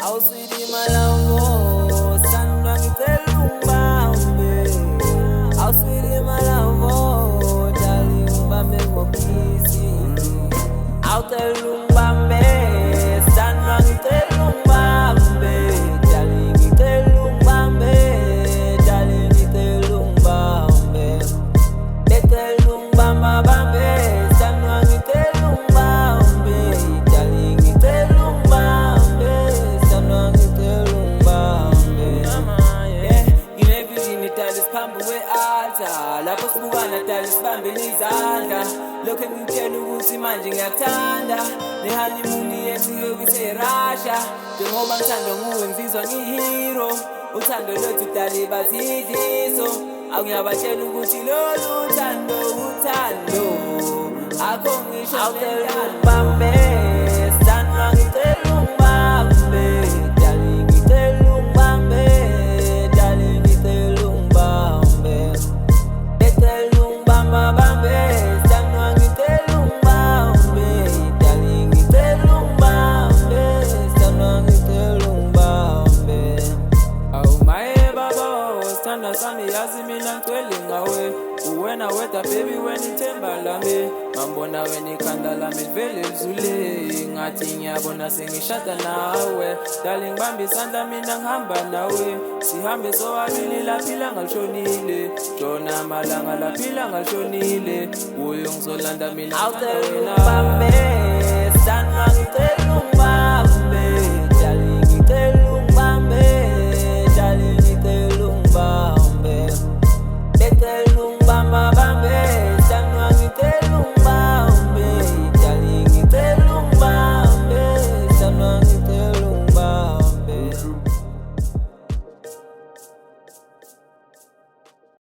Awuswidi malavo, sandwa ngicela ungibambe. Awuswidi malavo, darling ngibambe ngokisi. Awucela ungibambe, sandwa ngicela ungibambe. Darling ngicela ungibambe, darling ngicela ungibambe. Ngicela ungibamba bambe, sandwa ngicela ungibambe. Darling ngicela ungibambe, sandwa ngicela ungibambe. Yeah, nginebhizinisi idala phambi kwe-altar, lapho sibukana dala sibambene izandla. Lokho engikutshela ukuthi manje ngiyakuthanda, ne-honeymoon yethu iyobe ise-Russia. Njengoba ngithanda nguwe ngizizwa ngiyihero, uthando lwethu dala bathi idliso. Angiyabatshela ukuthi lolu uthando akho ngisho ungibambe, sandwa ngicela ungibambe. Darling ngicela ungibambe, darling ngicela ungibambe. Ngicela ungibamba bambe, sandwa ngicela ungibambe. Darling ngicela ungibambe, sandwa ngicela ungibambe. Awu maye baba, sithanda sami yazi mina ngicwele ngawe. Uwena wedwa baby wena ithemba lami, ngambona wena ikhanda lami livele lizule. Ngathi ngiyabona sengishada nawe, darling ngibambe isandla mina ngihamba nawe. Sihambe sobabili lapha ilanga lishonile, jona amalanga lapha ilanga lishonile. Uyo ngizolanda mina ngithanda wena. Awucela ungibambe, sandwa ngicela ungibambe.